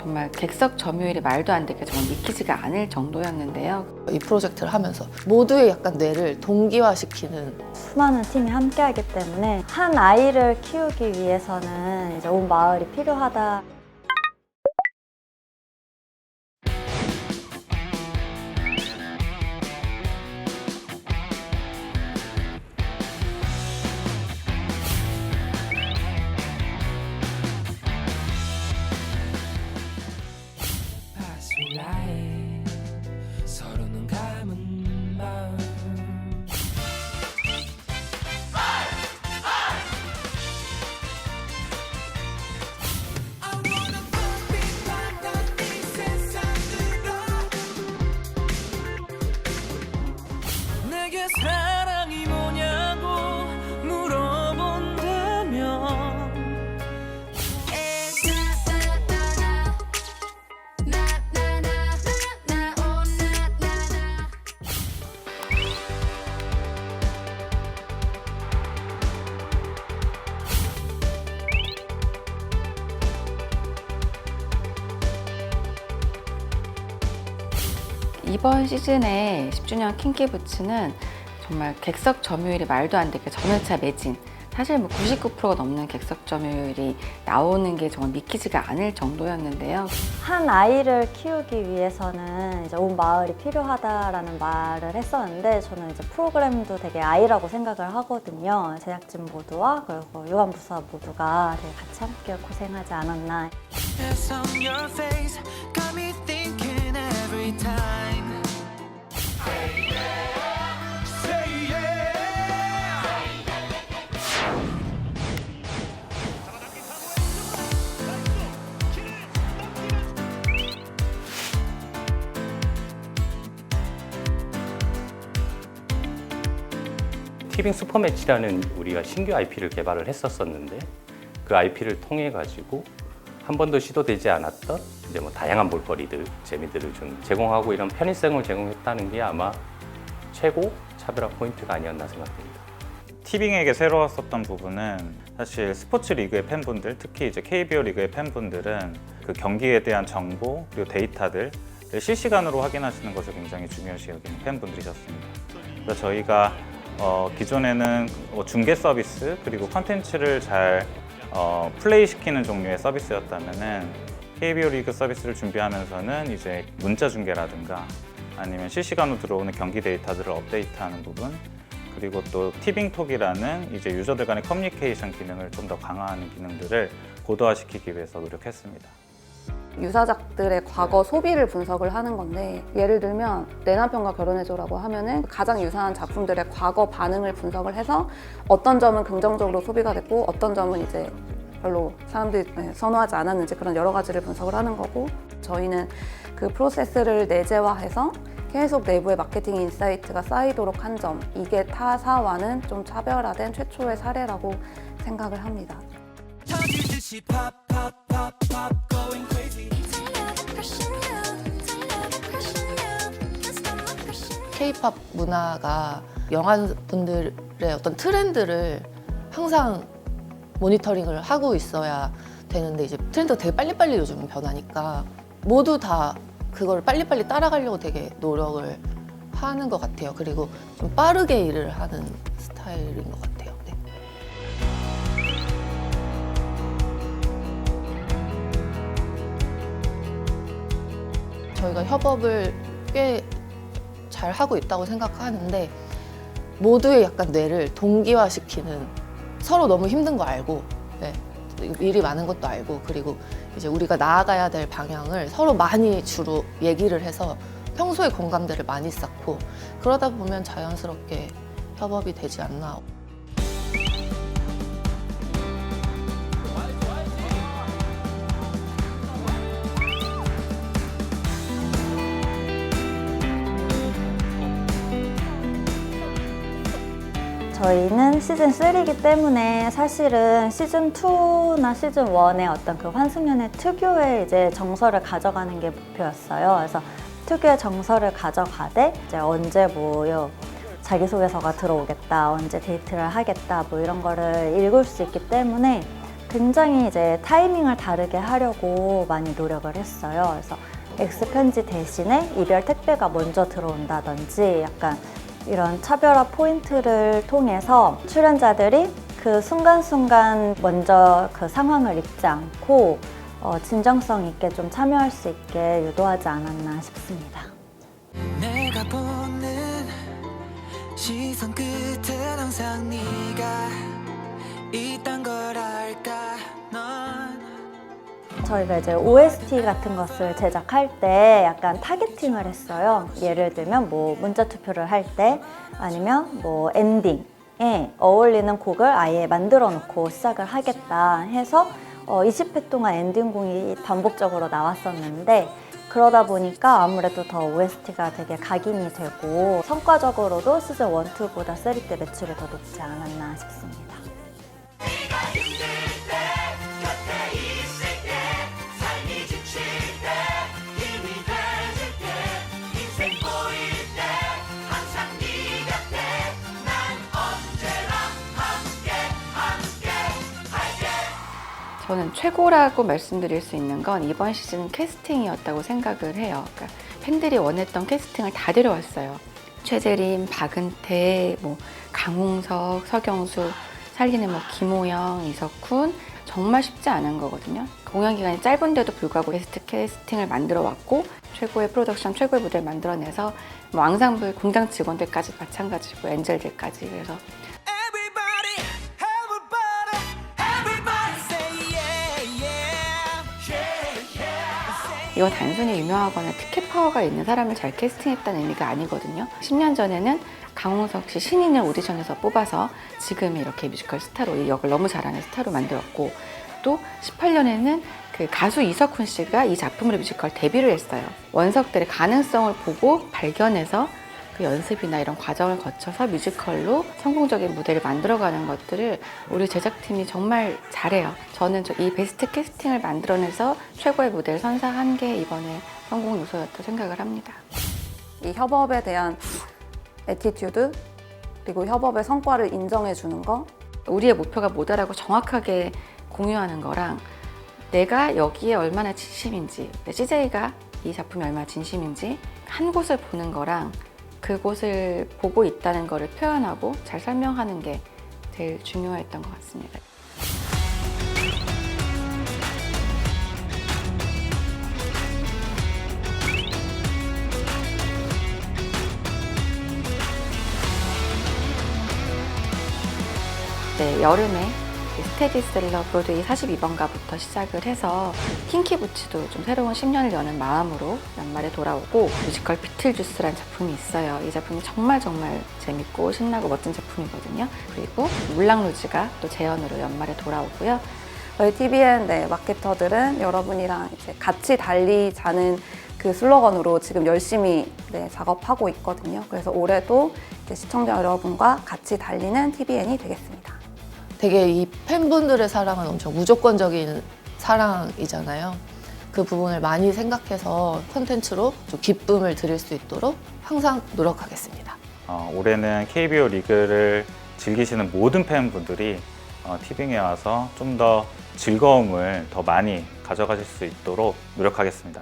정말 객석 점유율이 말도 안 되게 정말 믿기지가 않을 정도였는데요. 이 프로젝트를 하면서 모두의 약간 뇌를 동기화시키는 수많은 팀이 함께하기 때문에 한 아이를 키우기 위해서는 이제 온 마을이 필요하다. 서로는 감은 마음 내게 사랑이 뭐냐고 물어본다면 이번 시즌의 10주년 킹키부츠는 정말 객석 점유율이 말도 안 되게 전회차 매진, 사실 뭐 99%가 넘는 객석 점유율이 나오는 게 정말 믿기지가 않을 정도였는데요. 한 아이를 키우기 위해서는 이제 온 마을이 필요하다라는 말을 했었는데, 저는 이제 프로그램도 되게 아이라고 생각을 하거든요. 제작진 모두와 그리고 유관부서 모두가 되게 같이 함께 고생하지 않았나. It's on your face, got me thinking every time. Say yeah. 티빙 슈퍼매치라는 우리가 신규 IP를 개발을 했었었는데, 그 IP를 통해 가지고 한 번도 시도되지 않았던 이제 뭐 다양한 볼거리들, 재미들을 좀 제공하고 이런 편의성을 제공했다는 게 아마 최고 차별화 포인트가 아니었나 생각됩니다. 티빙에게 새로웠었던 부분은 사실 스포츠 리그의 팬분들, 특히 이제 KBO 리그의 팬분들은 그 경기에 대한 정보 그리고 데이터들을 실시간으로 확인하시는 것을 굉장히 중요시 여기는 팬분들이셨습니다. 그래서 저희가 기존에는 중계 서비스 그리고 컨텐츠를 잘 플레이시키는 종류의 서비스였다면은 KBO 리그 서비스를 준비하면서는 이제 문자 중계라든가 아니면 실시간으로 들어오는 경기 데이터들을 업데이트하는 부분, 그리고 또 티빙톡이라는 이제 유저들 간의 커뮤니케이션 기능을 좀 더 강화하는 기능들을 고도화시키기 위해서 노력했습니다. 유사작들의 과거 소비를 분석을 하는 건데, 예를 들면 내 남편과 결혼해줘라고 하면은 가장 유사한 작품들의 과거 반응을 분석을 해서 어떤 점은 긍정적으로 소비가 됐고 어떤 점은 이제 별로 사람들이 선호하지 않았는지, 그런 여러 가지를 분석을 하는 거고, 저희는 그 프로세스를 내재화해서 계속 내부의 마케팅 인사이트가 쌓이도록 한 점, 이게 타사와는 좀 차별화된 최초의 사례라고 생각을 합니다. 터지듯이 pop pop pop pop going crazy. K-팝 문화가 영화분들의 어떤 트렌드를 항상 모니터링을 하고 있어야 되는데, 이제 트렌드가 되게 빨리빨리 요즘은 변하니까 모두 다 그걸 빨리빨리 따라가려고 되게 노력을 하는 것 같아요. 그리고 좀 빠르게 일을 하는 스타일인 것 같아요. 네. 저희가 협업을 꽤 잘 하고 있다고 생각하는데, 모두의 약간 뇌를 동기화시키는, 서로 너무 힘든 거 알고, 네, 일이 많은 것도 알고, 그리고 이제 우리가 나아가야 될 방향을 서로 많이 주로 얘기를 해서 평소에 공감대를 많이 쌓고, 그러다 보면 자연스럽게 협업이 되지 않나. 저희는 시즌 3이기 때문에 사실은 시즌 2나 시즌 1의 어떤 그 환승연애 특유의 이제 정서를 가져가는 게 목표였어요. 그래서 특유의 정서를 가져가되 이제 언제 뭐요 자기소개서가 들어오겠다, 언제 데이트를 하겠다, 뭐 이런 거를 읽을 수 있기 때문에 굉장히 이제 타이밍을 다르게 하려고 많이 노력을 했어요. 그래서 X편지 대신에 이별 택배가 먼저 들어온다든지 약간 이런 차별화 포인트를 통해서 출연자들이 그 순간순간 먼저 그 상황을 읽지 않고 진정성 있게 좀 참여할 수 있게 유도하지 않았나 싶습니다. 내가 보는 시선 끝엔 항상 네가 있단 걸 알까 넌 저희가 이제 OST 같은 것을 제작할 때 약간 타겟팅을 했어요. 예를 들면 뭐 문자 투표를 할 때 아니면 뭐 엔딩에 어울리는 곡을 아예 만들어 놓고 시작을 하겠다 해서 20회 동안 엔딩곡이 반복적으로 나왔었는데 그러다 보니까 아무래도 더 OST가 되게 각인이 되고 성과적으로도 시즌 1, 2보다 3 때 매출이 더 높지 않았나 싶습니다. 저는 최고라고 말씀드릴 수 있는 건 이번 시즌 캐스팅이었다고 생각을 해요. 그러니까 팬들이 원했던 캐스팅을 다 데려왔어요. 최재림, 박은태, 뭐 강홍석, 서경수, 살리는 뭐 김호영, 이석훈 정말 쉽지 않은 거거든요. 공연 기간이 짧은데도 불구하고 게스트 캐스팅을 만들어 왔고 최고의 프로덕션, 최고의 무대를 만들어내서 뭐 앙상블 공장 직원들까지 마찬가지고 엔젤들까지 그래서 Everybody, everybody say yeah, yeah, yeah, yeah. 이건 단순히 유명하거나 티켓 파워가 있는 사람을 잘 캐스팅했다는 의미가 아니거든요. 10년 전에는 강홍석 씨 신인을 오디션에서 뽑아서 지금 이렇게 뮤지컬 스타로 이 역을 너무 잘하는 스타로 만들었고 또 18년에는 그 가수 이석훈 씨가 이 작품으로 뮤지컬 데뷔를 했어요. 원석들의 가능성을 보고 발견해서 그 연습이나 이런 과정을 거쳐서 뮤지컬로 성공적인 무대를 만들어가는 것들을 우리 제작팀이 정말 잘해요. 저는 이 베스트 캐스팅을 만들어내서 최고의 무대를 선사한 게 이번에 성공 요소였다고 생각을 합니다. 이 협업에 대한 애티튜드 그리고 협업의 성과를 인정해 주는 거 우리의 목표가 뭐다라고 정확하게 공유하는 거랑 내가 여기에 얼마나 진심인지 CJ가 이 작품이 얼마나 진심인지 한 곳을 보는 거랑 그곳을 보고 있다는 거를 표현하고 잘 설명하는 게 제일 중요했던 것 같습니다. 네, 여름에 스테디셀러 브로드웨이 42번가부터 시작을 해서 킹키부츠도 좀 새로운 10년을 여는 마음으로 연말에 돌아오고 뮤지컬 비틀주스라는 작품이 있어요. 이 작품이 정말 재밌고 신나고 멋진 작품이거든요. 그리고 물랑루즈가 또 재연으로 연말에 돌아오고요. 저희 TVN 마케터들은 여러분이랑 이제 같이 달리자는 그 슬로건으로 지금 열심히 작업하고 있거든요. 그래서 올해도 이제 시청자 여러분과 같이 달리는 TVN이 되겠습니다. 되게 이 팬분들의 사랑은 엄청 무조건적인 사랑이잖아요. 그 부분을 많이 생각해서 콘텐츠로 좀 기쁨을 드릴 수 있도록 항상 노력하겠습니다. 올해는 KBO 리그를 즐기시는 모든 팬분들이 티빙에 와서 좀 더 즐거움을 더 많이 가져가실 수 있도록 노력하겠습니다.